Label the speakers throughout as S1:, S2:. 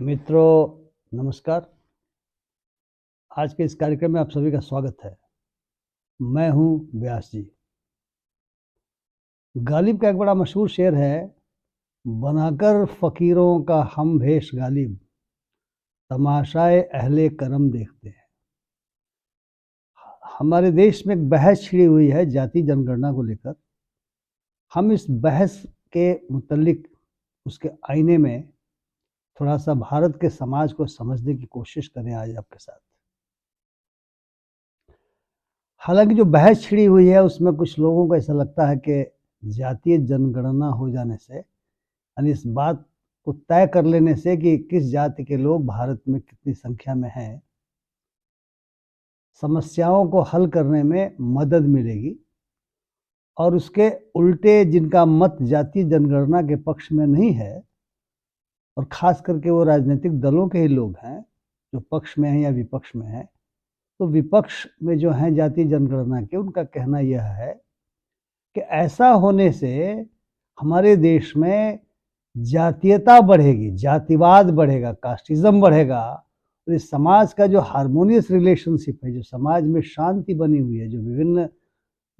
S1: मित्रों नमस्कार। आज के इस कार्यक्रम में आप सभी का स्वागत है। मैं हूं व्यास जी। गालिब का एक बड़ा मशहूर शेर है, बनाकर फकीरों का हम भेष गालिब, तमाशाए अहले करम देखते हैं। हमारे देश में एक बहस छिड़ी हुई है जाति जनगणना को लेकर। हम इस बहस के मुतल्लिक उसके आईने में थोड़ा सा भारत के समाज को समझने की कोशिश करें आज आपके साथ। हालांकि जो बहस छिड़ी हुई है उसमें कुछ लोगों को ऐसा लगता है कि जातीय जनगणना हो जाने से, यानी इस बात को तय कर लेने से कि किस जाति के लोग भारत में कितनी संख्या में हैं, समस्याओं को हल करने में मदद मिलेगी। और उसके उल्टे जिनका मत जातीय जनगणना के पक्ष में नहीं है, और ख़ास करके वो राजनीतिक दलों के ही लोग हैं जो पक्ष में हैं या विपक्ष में हैं, तो विपक्ष में जो हैं जातीय जनगणना के, उनका कहना यह है कि ऐसा होने से हमारे देश में जातीयता बढ़ेगी, जातिवाद बढ़ेगा, कास्टिज्म बढ़ेगा, और इस समाज का जो हार्मोनियस रिलेशनशिप है, जो समाज में शांति बनी हुई है, जो विभिन्न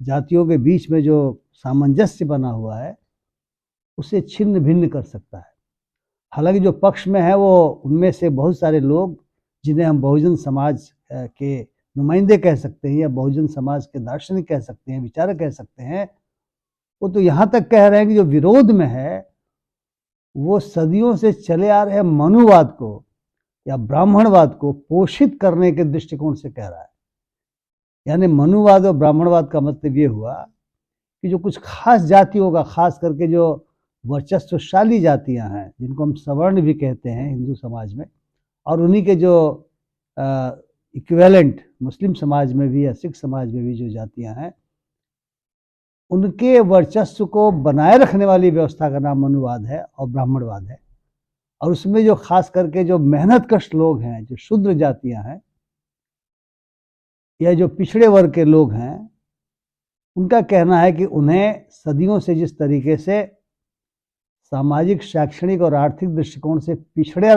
S1: जातियों के बीच में जो सामंजस्य बना हुआ है, उसे छिन्न भिन्न कर सकता है। हालांकि जो पक्ष में है वो उनमें से बहुत सारे लोग जिन्हें हम बहुजन समाज के नुमाइंदे कह सकते हैं या बहुजन समाज के दार्शनिक कह सकते हैं, विचारक कह सकते हैं, वो तो यहाँ तक कह रहे हैं कि जो विरोध में है वो सदियों से चले आ रहे मनुवाद को या ब्राह्मणवाद को पोषित करने के दृष्टिकोण से कह रहा है। यानी मनुवाद और ब्राह्मणवाद का मतलब ये हुआ कि जो कुछ खास जातियों का, खास करके जो वर्चस्वशाली जातियां हैं, जिनको हम सवर्ण भी कहते हैं हिंदू समाज में, और उन्हीं के जो इक्विवेलेंट मुस्लिम समाज में भी या सिख समाज में भी जो जातियां हैं, उनके वर्चस्व को बनाए रखने वाली व्यवस्था का नाम मनुवाद है और ब्राह्मणवाद है। और उसमें जो खास करके जो मेहनतकश लोग हैं, जो शूद्र जातियां हैं या जो पिछड़े वर्ग के लोग हैं, उनका कहना है कि उन्हें सदियों से जिस तरीके से सामाजिक, शैक्षणिक और आर्थिक दृष्टिकोण से पिछड़ा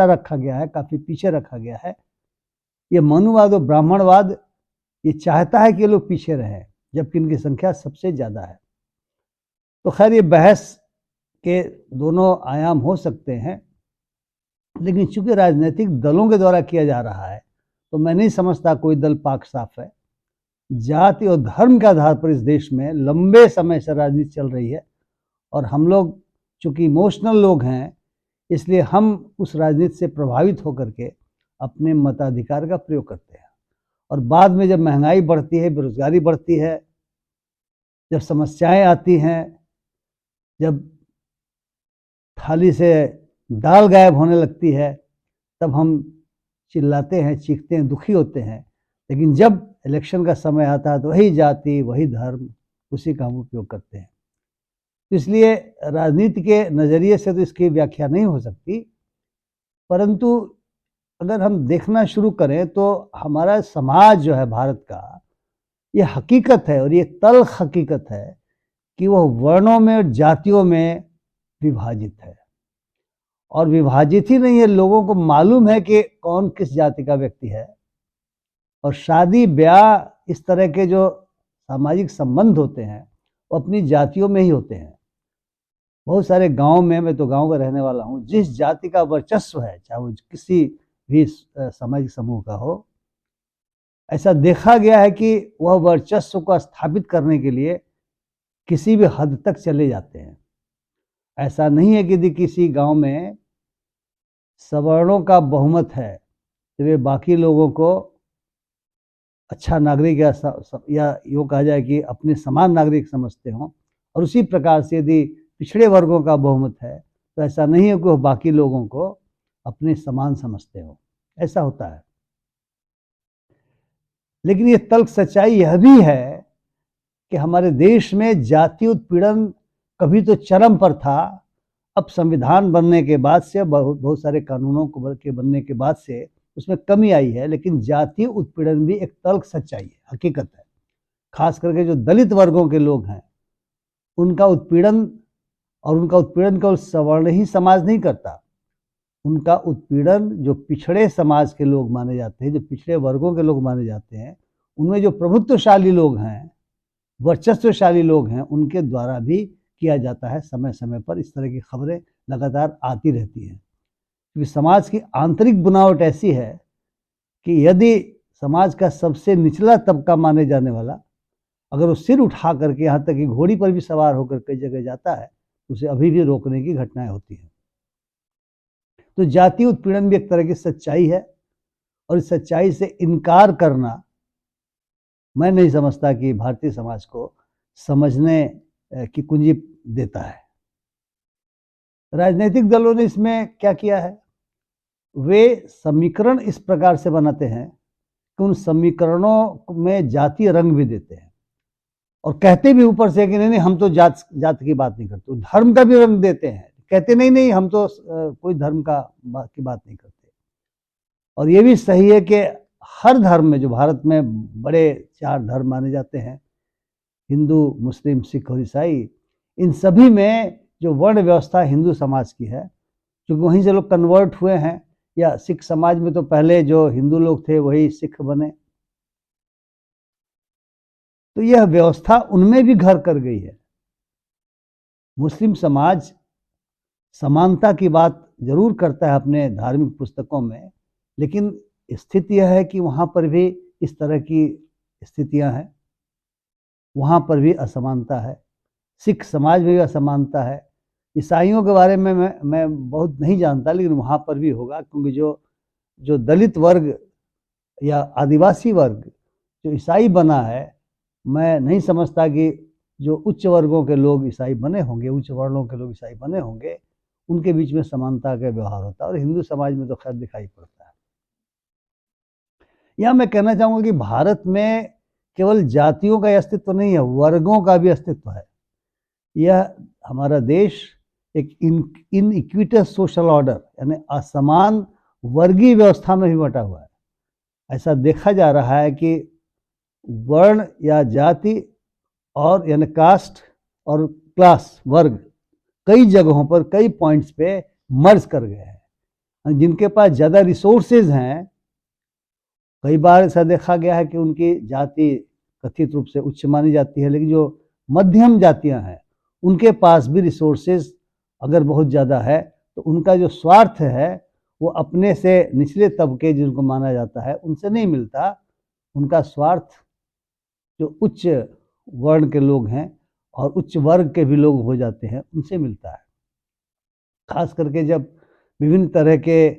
S1: रखा गया है, काफ़ी पीछे रखा गया है, ये मनुवाद और ब्राह्मणवाद ये चाहता है कि ये लोग पीछे रहें, जबकि इनकी संख्या सबसे ज़्यादा है। तो खैर ये बहस के दोनों आयाम हो सकते हैं, लेकिन चूंकि राजनीतिक दलों के द्वारा किया जा रहा है तो मैं नहीं समझता कोई दल पाक साफ है। जाति और धर्म के आधार पर इस देश में लंबे समय से राजनीति चल रही है, और हम लोग चूंकि इमोशनल लोग हैं, इसलिए हम उस राजनीति से प्रभावित होकर के अपने मताधिकार का प्रयोग करते हैं। और बाद में जब महंगाई बढ़ती है, बेरोजगारी बढ़ती है, जब समस्याएं आती हैं, जब थाली से दाल गायब होने लगती है, तब हम चिल्लाते हैं, चीखते हैं, दुखी होते हैं। लेकिन जब इलेक्शन का समय आता है तो वही जाति, वही धर्म, उसी का हम उपयोग करते हैं। इसलिए राजनीति के नज़रिए से तो इसकी व्याख्या नहीं हो सकती, परंतु अगर हम देखना शुरू करें तो हमारा समाज जो है भारत का, ये हकीकत है, और ये तल्ख हकीकत है कि वह वर्णों में और जातियों में विभाजित है। और विभाजित ही नहीं है, लोगों को मालूम है कि कौन किस जाति का व्यक्ति है, और शादी ब्याह इस तरह के जो सामाजिक संबंध होते हैं वो अपनी जातियों में ही होते हैं। बहुत सारे गांव में, मैं तो गांव का रहने वाला हूँ, जिस जाति का वर्चस्व है, चाहे वो किसी भी सामाजिक समूह का हो, ऐसा देखा गया है कि वह वर्चस्व को स्थापित करने के लिए किसी भी हद तक चले जाते हैं। ऐसा नहीं है कि यदि किसी गांव में सवर्णों का बहुमत है तो वे बाकी लोगों को अच्छा नागरिक या यूँ कहा जाए कि अपने समान नागरिक समझते हों, और उसी प्रकार से यदि पिछड़े वर्गों का बहुमत है तो ऐसा नहीं है कि वह बाकी लोगों को अपने समान समझते हों। ऐसा होता है। लेकिन ये तल्ख सच्चाई यह भी है कि हमारे देश में जाति उत्पीड़न कभी तो चरम पर था, अब संविधान बनने के बाद से, बहुत सारे कानूनों के बनने के बाद से उसमें कमी आई है, लेकिन जातीय उत्पीड़न भी एक तल्ख सच्चाई है, हकीकत है। खास करके जो दलित वर्गों के लोग हैं, उनका उत्पीड़न, और उनका उत्पीड़न केवल सवर्ण ही समाज नहीं करता, उनका उत्पीड़न जो पिछड़े समाज के लोग माने जाते हैं, जो पिछड़े वर्गों के लोग माने जाते हैं, उनमें जो प्रभुत्वशाली लोग हैं, वर्चस्वशाली लोग हैं, उनके द्वारा भी किया जाता है। समय समय पर इस तरह की खबरें लगातार आती रहती हैं, क्योंकि समाज की आंतरिक बनावट ऐसी है कि यदि समाज का सबसे निचला तबका माने जाने वाला अगर वो सिर उठा करके यहाँ तक कि घोड़ी पर भी सवार होकर कई जगह जाता है, तो उसे अभी भी रोकने की घटनाएं होती हैं। तो जातीय उत्पीड़न भी एक तरह की सच्चाई है, और इस सच्चाई से इनकार करना मैं नहीं समझता कि भारतीय समाज को समझने की कुंजी देता है। राजनीतिक दलों ने इसमें क्या किया है, वे समीकरण इस प्रकार से बनाते हैं कि उन समीकरणों में जातीय रंग भी देते हैं, और कहते भी ऊपर से कि नहीं हम तो जात की बात नहीं करते, धर्म का भी रंग देते हैं, कहते नहीं हम तो कोई धर्म की बात नहीं करते। और ये भी सही है कि हर धर्म में, जो भारत में बड़े 4 धर्म माने जाते हैं, हिंदू, मुस्लिम, सिख और ईसाई, इन सभी में जो वर्ण व्यवस्था हिंदू समाज की है, क्योंकि वहीं से लोग कन्वर्ट हुए हैं, या सिख समाज में तो पहले जो हिंदू लोग थे वही सिख बने, तो यह व्यवस्था उनमें भी घर कर गई है। मुस्लिम समाज समानता की बात जरूर करता है अपने धार्मिक पुस्तकों में, लेकिन स्थिति यह है कि वहाँ पर भी इस तरह की स्थितियाँ हैं, वहाँ पर भी असमानता है। सिख समाज में भी असमानता है। ईसाइयों के बारे में मैं बहुत नहीं जानता, लेकिन वहाँ पर भी होगा, क्योंकि जो दलित वर्ग या आदिवासी वर्ग जो ईसाई बना है, मैं नहीं समझता कि जो उच्च वर्गों के लोग ईसाई बने होंगे, उच्च वर्णों के लोग ईसाई बने होंगे, उनके बीच में समानता का व्यवहार होता है, और हिंदू समाज में तो खैर दिखाई पड़ता है। यह मैं कहना चाहूँगा कि भारत में केवल जातियों का अस्तित्व नहीं है, वर्गों का भी अस्तित्व है। यह हमारा देश एक इनइक्विटस सोशल ऑर्डर यानी असमान वर्गीय व्यवस्था में भी बटा हुआ है। ऐसा देखा जा रहा है कि वर्ण या जाति और यानी कास्ट और क्लास, वर्ग कई जगहों पर, कई पॉइंट्स पे मर्ज कर गए हैं। जिनके पास ज़्यादा रिसोर्सेज हैं, कई बार ऐसा देखा गया है कि उनकी जाति कथित रूप से उच्च मानी जाती है, लेकिन जो मध्यम जातियां हैं उनके पास भी रिसोर्सेज अगर बहुत ज़्यादा है, तो उनका जो स्वार्थ है वो अपने से निचले तबके जिनको माना जाता है उनसे नहीं मिलता। उनका स्वार्थ जो उच्च वर्ण के लोग हैं और उच्च वर्ग के भी लोग हो जाते हैं उनसे मिलता है। खास करके जब विभिन्न तरह के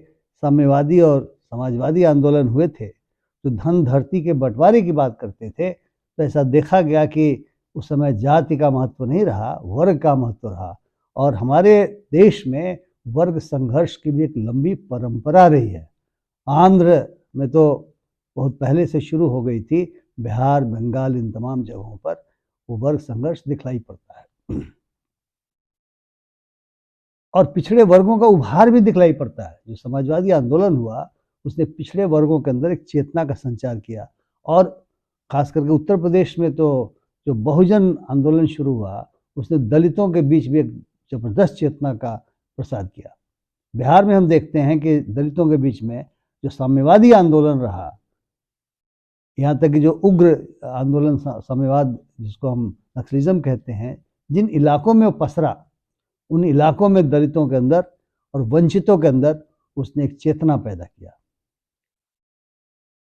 S1: साम्यवादी और समाजवादी आंदोलन हुए थे, तो धन धरती के बंटवारे की बात करते थे, तो ऐसा देखा गया कि उस समय जाति का महत्व नहीं रहा, वर्ग का महत्व रहा। और हमारे देश में वर्ग संघर्ष की भी एक लंबी परंपरा रही है। आंध्र में तो बहुत पहले से शुरू हो गई थी, बिहार, बंगाल, इन तमाम जगहों पर वो वर्ग संघर्ष दिखलाई पड़ता है। और पिछड़े वर्गों का उभार भी दिखलाई पड़ता है। जो समाजवादी आंदोलन हुआ उसने पिछड़े वर्गों के अंदर एक चेतना का संचार किया, और खास करके उत्तर प्रदेश में तो जो बहुजन आंदोलन शुरू हुआ उसने दलितों के बीच भी एक जबरदस्त चेतना का प्रसार किया। बिहार में हम देखते हैं कि दलितों के बीच में जो साम्यवादी आंदोलन रहा, यहाँ तक कि जो उग्र आंदोलन साम्यवाद जिसको हम नक्सलिज्म कहते हैं, जिन इलाकों में वो पसरा, उन इलाकों में दलितों के अंदर और वंचितों के अंदर उसने एक चेतना पैदा किया।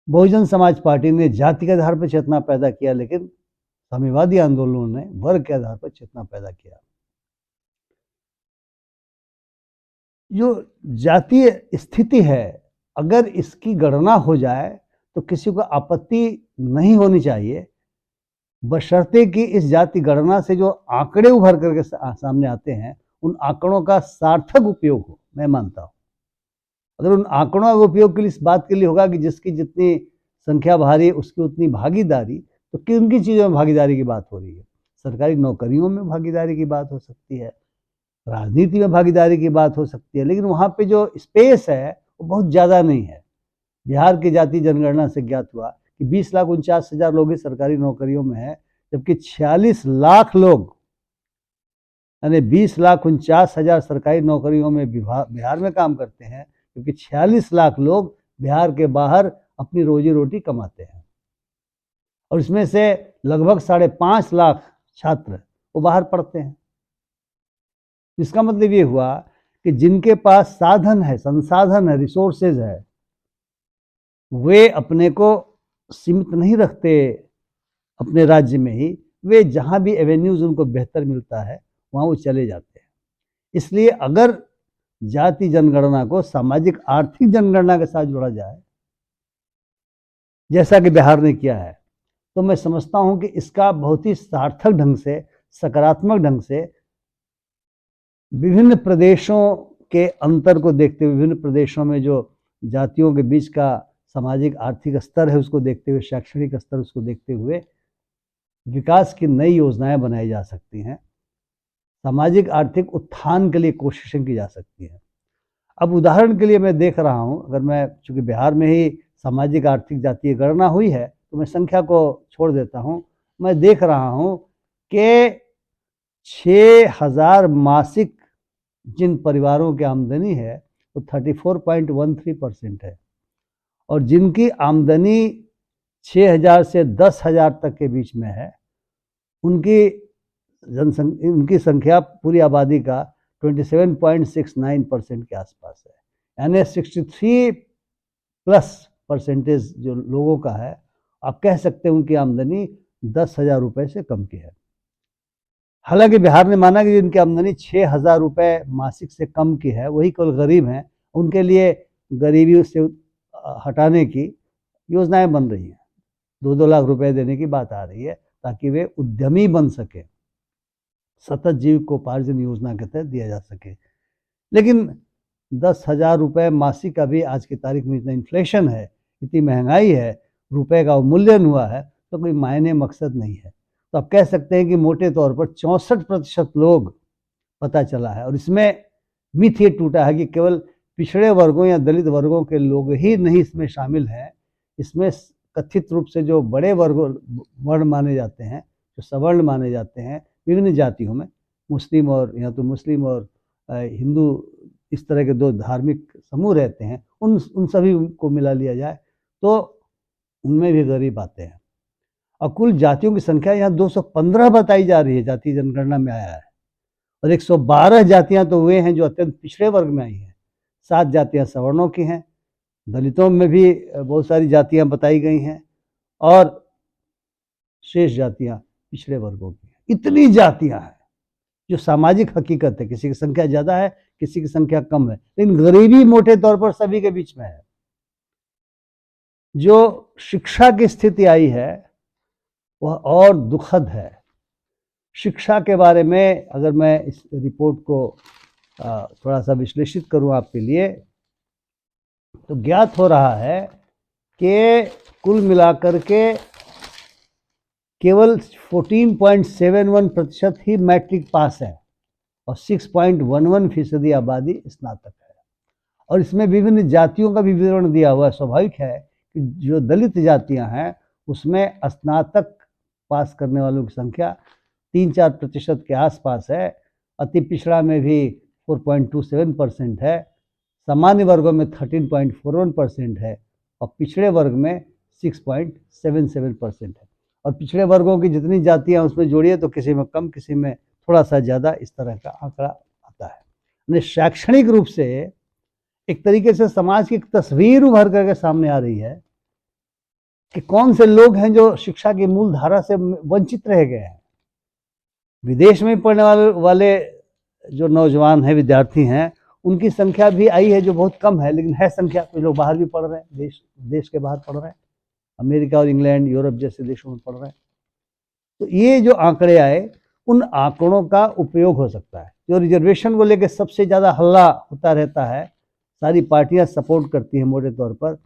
S1: बहुजन समाज पार्टी ने जाति के आधार पर चेतना पैदा किया, लेकिन साम्यवादी आंदोलनों ने वर्ग के आधार पर चेतना पैदा किया। जो जातीय स्थिति है, अगर इसकी गणना हो जाए तो किसी को आपत्ति नहीं होनी चाहिए, बशर्ते कि इस जाति गणना से जो आंकड़े उभर करके सामने आते हैं उन आंकड़ों का सार्थक उपयोग हो। मैं मानता हूँ अगर उन आंकड़ों का उपयोग के लिए इस बात के लिए होगा कि जिसकी जितनी संख्या भारी उसकी उतनी भागीदारी, तो किन किन चीज़ों में भागीदारी की बात हो रही है? सरकारी नौकरियों में भागीदारी की बात हो सकती है, राजनीति में भागीदारी की बात हो सकती है, लेकिन वहाँ पे जो स्पेस है वो बहुत ज़्यादा नहीं है। बिहार की जाति जनगणना से ज्ञात हुआ कि 20,49,000 लोग ही सरकारी नौकरियों में है, जबकि 46 लाख लोग यानी 20,49,000 सरकारी नौकरियों में बिहार में काम करते हैं, क्योंकि 46 लाख लोग बिहार के बाहर अपनी रोजी रोटी कमाते हैं, और इसमें से लगभग 5.5 लाख छात्र वो बाहर पढ़ते हैं। इसका मतलब ये हुआ कि जिनके पास साधन है, संसाधन है, रिसोर्सेज है, वे अपने को सीमित नहीं रखते अपने राज्य में ही, वे जहां भी एवेन्यूज उनको बेहतर मिलता है वहां वो चले जाते हैं। इसलिए अगर जाति जनगणना को सामाजिक आर्थिक जनगणना के साथ जोड़ा जाए, जैसा कि बिहार ने किया है, तो मैं समझता हूं कि इसका बहुत ही सार्थक ढंग से, सकारात्मक ढंग से, विभिन्न प्रदेशों के अंतर को देखते हुए, विभिन्न प्रदेशों में जो जातियों के बीच का सामाजिक आर्थिक स्तर है उसको देखते हुए, शैक्षणिक स्तर उसको देखते हुए विकास की नई योजनाएं बनाई जा सकती हैं, सामाजिक आर्थिक उत्थान के लिए कोशिशें की जा सकती हैं। अब उदाहरण के लिए मैं देख रहा हूं, अगर मैं, चूंकि बिहार में ही सामाजिक आर्थिक जातीय गणना हुई है, तो मैं संख्या को छोड़ देता हूं। मैं देख रहा हूं कि 6,000 मासिक जिन परिवारों की आमदनी है वो 34.13% है, और जिनकी आमदनी 6,000 से 10,000 तक के बीच में है, उनकी संख्या पूरी आबादी का 27.69% के आसपास है। यानी 63+ % जो लोगों का है, आप कह सकते हैं उनकी आमदनी 10,000 रुपये से कम की है। हालांकि बिहार ने माना कि जिनकी आमदनी 6,000 रुपये मासिक से कम की है वही केवल गरीब हैं, उनके लिए गरीबी से हटाने की योजनाएं बन रही हैं। 2-2 लाख रुपए देने की बात आ रही है ताकि वे उद्यमी बन सके, सतत जीविकोपार्जन योजना के तहत दिया जा सके। लेकिन 10,000 रुपये मासिक का भी आज की तारीख में इतना इन्फ्लेशन है, इतनी महंगाई है, रुपए का अवमूल्यन हुआ है, तो कोई मायने मकसद नहीं है। तो आप कह सकते हैं कि मोटे तौर पर 64% लोग पता चला है, और इसमें मिथ ये टूटा है कि केवल पिछड़े वर्गों या दलित वर्गों के लोग ही नहीं इसमें शामिल हैं। इसमें कथित रूप से जो बड़े वर्ण माने जाते हैं, जो सवर्ण माने जाते हैं विभिन्न जातियों में, मुस्लिम और, या तो मुस्लिम और हिंदू, इस तरह के दो धार्मिक समूह रहते हैं, उन सभी को मिला लिया जाए तो उनमें भी गरीब आते हैं। और कुल जातियों की संख्या यहाँ 215 बताई जा रही है, जातीय जनगणना में आया है, और 112 जातियां तो वे हैं जो अत्यंत पिछड़े वर्ग में आई हैं, 7 जातियां सवर्णों की हैं, दलितों में भी बहुत सारी जातियां बताई गई हैं, और शेष जातियां पिछड़े वर्गों की हैं। इतनी जातियां हैं जो सामाजिक हकीकत है, किसी की संख्या ज्यादा है, किसी की संख्या कम है, लेकिन गरीबी मोटे तौर पर सभी के बीच में है। जो शिक्षा की स्थिति आई है वह और दुखद है। शिक्षा के बारे में अगर मैं इस रिपोर्ट को थोड़ा सा विश्लेषित करूं आपके लिए, तो ज्ञात हो रहा है कि कुल मिलाकर के केवल 14.71% ही मैट्रिक पास है, और 6.11% आबादी स्नातक है। और इसमें विभिन्न जातियों का भी विवरण दिया हुआ है। स्वाभाविक है कि जो दलित जातियां हैं उसमें स्नातक पास करने वालों की संख्या 3-4% के आसपास है। अति पिछड़ा में भी 4.27% है, सामान्य वर्गों में 13.41% है, और पिछड़े वर्ग में 6.77% है। और पिछड़े वर्गों की जितनी जातियां उसमें जोड़िए तो किसी में कम, किसी में थोड़ा सा ज़्यादा, इस तरह का आंकड़ा आता है। यानी शैक्षणिक रूप से एक तरीके से समाज की एक तस्वीर उभर करके सामने आ रही है कि कौन से लोग हैं जो शिक्षा की मूल धारा से वंचित रह गए हैं। विदेश में पढ़ने वाले जो नौजवान हैं, विद्यार्थी हैं, उनकी संख्या भी आई है जो बहुत कम है, लेकिन है संख्या। कुछ लोग बाहर भी पढ़ रहे हैं, देश के बाहर पढ़ रहे हैं, अमेरिका और इंग्लैंड, यूरोप जैसे देशों में पढ़ रहे हैं। तो ये जो आंकड़े आए, उन आंकड़ों का उपयोग हो सकता है। जो रिजर्वेशन को लेकर सबसे ज़्यादा हल्ला होता रहता है, सारी पार्टियां सपोर्ट करती हैं मोटे तौर पर।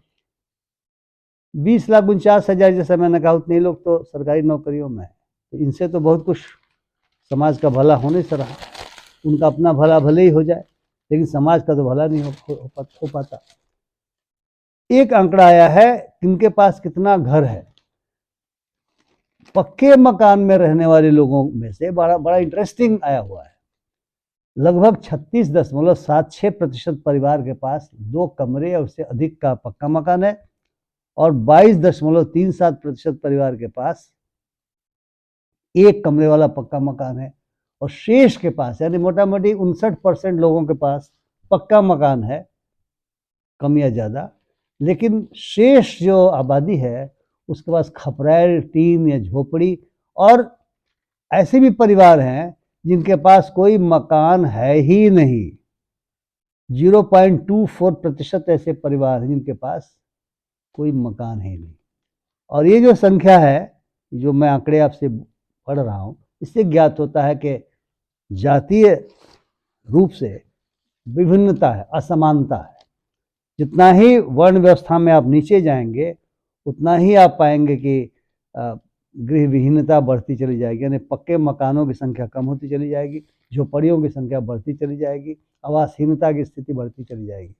S1: 20,49,000 जैसा मैंने कहा, उतने लोग तो सरकारी नौकरियों में है, तो इनसे तो बहुत कुछ समाज का भला होने से रहा। उनका अपना भला भले ही हो जाए, लेकिन समाज का तो भला नहीं हो पाता। एक आंकड़ा आया है किनके पास कितना घर है। पक्के मकान में रहने वाले लोगों में से बड़ा इंटरेस्टिंग आया हुआ है। लगभग 36.76% परिवार के पास 2 कमरे या उससे अधिक का पक्का मकान है और 22.37% परिवार के पास 1 कमरे वाला पक्का मकान है और शेष के पास यानी मोटा मोटी 59% लोगों के पास पक्का मकान है, कम या ज़्यादा, लेकिन शेष जो आबादी है उसके पास खपरैल, टीन या झोपड़ी और ऐसे भी परिवार हैं जिनके पास कोई मकान है ही नहीं। 0.24% ऐसे परिवार हैं जिनके पास कोई मकान है नहीं। और ये जो संख्या है, जो मैं आंकड़े आपसे पढ़ रहा हूँ, इससे ज्ञात होता है कि जातीय रूप से विभिन्नता है, असमानता है। जितना ही वर्ण व्यवस्था में आप नीचे जाएंगे उतना ही आप पाएंगे कि गृह विहीनता बढ़ती चली जाएगी, यानी पक्के मकानों की संख्या कम होती चली जाएगी, झोपड़ियों की संख्या बढ़ती चली जाएगी, आवासहीनता की स्थिति बढ़ती चली जाएगी।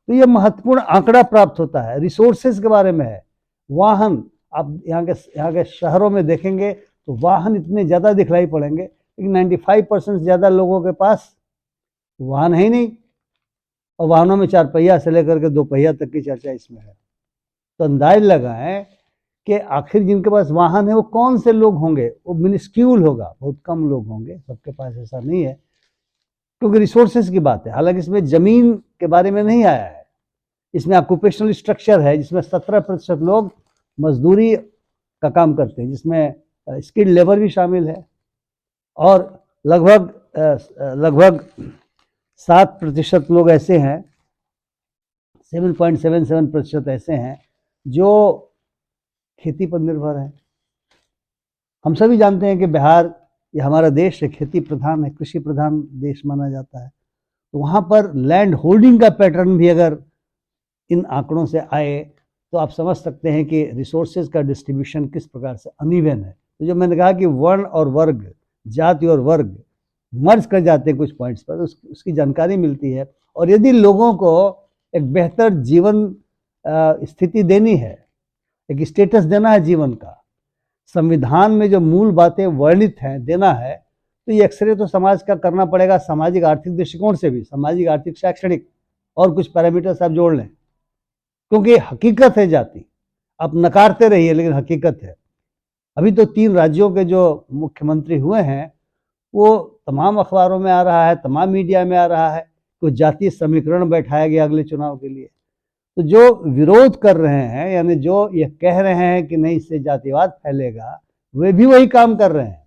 S1: तो ये महत्वपूर्ण आंकड़ा प्राप्त होता है। रिसोर्सेज के बारे में है। वाहन, आप यहाँ के शहरों में देखेंगे तो वाहन इतने ज़्यादा दिखलाई पड़ेंगे, लेकिन 95% ज़्यादा लोगों के पास वाहन है ही नहीं, और वाहनों में 4 पहिया से लेकर के 2 पहिया तक की चर्चा इसमें है। तो अंदाज लगाएं कि आखिर जिनके पास वाहन है वो कौन से लोग होंगे। वो मिनिस्क्यूल होगा, बहुत कम लोग होंगे, सबके पास ऐसा नहीं है, क्योंकि रिसोर्सेज की बात है। हालांकि इसमें जमीन के बारे में नहीं आया है, इसमें ऑक्यूपेशनल स्ट्रक्चर है, जिसमें 17% लोग मजदूरी का काम करते हैं, जिसमें स्किल्ड लेबर भी शामिल है, और लगभग 7% लोग ऐसे हैं, 7.77% ऐसे हैं जो खेती पर निर्भर है। हम सभी जानते हैं कि बिहार, ये हमारा देश है, खेती प्रधान है, कृषि प्रधान देश माना जाता है। तो वहाँ पर लैंड होल्डिंग का पैटर्न भी अगर इन आंकड़ों से आए तो आप समझ सकते हैं कि रिसोर्सेज का डिस्ट्रीब्यूशन किस प्रकार से अनइवन है। तो जो मैंने कहा कि वर्ण और वर्ग, जाति और वर्ग मर्ज कर जाते हैं कुछ पॉइंट्स पर, उसकी जानकारी मिलती है। और यदि लोगों को एक बेहतर जीवन स्थिति देनी है, एक स्टेटस देना है जीवन का, संविधान में जो मूल बातें वर्णित हैं देना है, तो ये एक्सरे तो समाज का करना पड़ेगा, सामाजिक आर्थिक दृष्टिकोण से भी, सामाजिक आर्थिक शैक्षणिक और कुछ पैरामीटर्स आप जोड़ लें, क्योंकि हकीकत है जाति। आप नकारते रहिए, लेकिन हकीकत है। अभी तो 3 राज्यों के जो मुख्यमंत्री हुए हैं वो तमाम अखबारों में आ रहा है, तमाम मीडिया में आ रहा है, तो जातीय समीकरण बैठाया गया अगले चुनाव के लिए। तो जो विरोध कर रहे हैं, यानी जो ये कह रहे हैं कि नहीं इससे जातिवाद फैलेगा, वे भी वही काम कर रहे हैं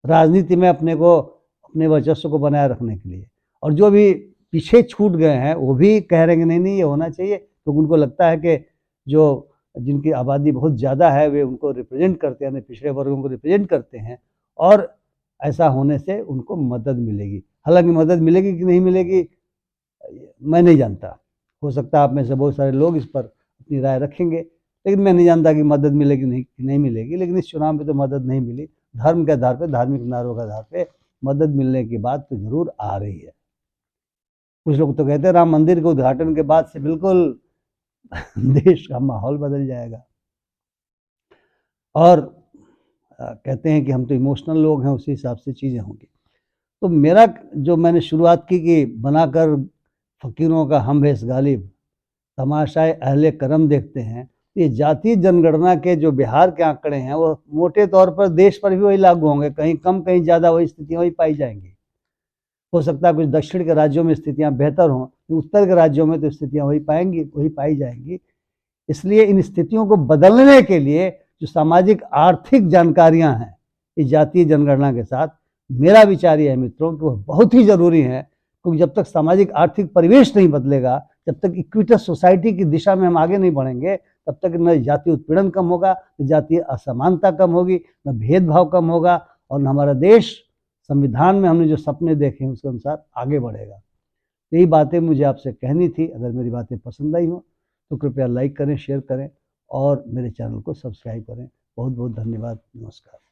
S1: राजनीति में अपने वर्चस्व को बनाए रखने के लिए। और जो भी पीछे छूट गए हैं वो भी कह रहे हैं कि नहीं ये होना चाहिए, तो उनको लगता है कि जो जिनकी आबादी बहुत ज़्यादा है वे उनको रिप्रेजेंट करते हैं, पिछड़े वर्गों को रिप्रेजेंट करते हैं, और ऐसा होने से उनको मदद मिलेगी। हालांकि मदद मिलेगी कि नहीं मिलेगी मैं नहीं जानता, हो सकता है आप में से बहुत सारे लोग इस पर अपनी राय रखेंगे, लेकिन मैं नहीं जानता कि मदद मिलेगी नहीं मिलेगी। लेकिन इस चुनाव में तो मदद नहीं मिली। धर्म के आधार पर, धार्मिक नारों के आधार पर मदद मिलने की बात तो जरूर आ रही है। कुछ लोग तो कहते हैं राम मंदिर के उद्घाटन के बाद से बिल्कुल देश का माहौल बदल जाएगा, और कहते हैं कि हम तो इमोशनल लोग हैं, उसी हिसाब से चीज़ें होंगी। तो मेरा जो मैंने शुरुआत की कि बनाकर फ़कीरों का हम भेष गालिब, तमाशाए अहले करम देखते हैं, ये जातीय जनगणना के जो बिहार के आंकड़े हैं वो मोटे तौर पर देश पर भी वही लागू होंगे, कहीं कम कहीं ज़्यादा वही स्थितियाँ वही पाई जाएंगी। हो सकता है कुछ दक्षिण के राज्यों में स्थितियाँ बेहतर हों, उत्तर के राज्यों में तो स्थितियाँ वही पाई जाएंगी। इसलिए इन स्थितियों को बदलने के लिए जो सामाजिक आर्थिक जानकारियां हैं इस जातीय जनगणना के साथ, मेरा विचार यह है मित्रों कि वह बहुत ही जरूरी है, क्योंकि जब तक सामाजिक आर्थिक परिवेश नहीं बदलेगा, जब तक इक्विटस सोसाइटी की दिशा में हम आगे नहीं बढ़ेंगे, तब तक न जातीय उत्पीड़न कम होगा, न जातीय असमानता कम होगी, न भेदभाव कम होगा, और न हमारा देश संविधान में हमने जो सपने देखे हैं उसके अनुसार आगे बढ़ेगा। यही बातें मुझे आपसे कहनी थी। अगर मेरी बातें पसंद आई हो तो कृपया लाइक करें, शेयर करें और मेरे चैनल को सब्सक्राइब करें। बहुत बहुत धन्यवाद। नमस्कार।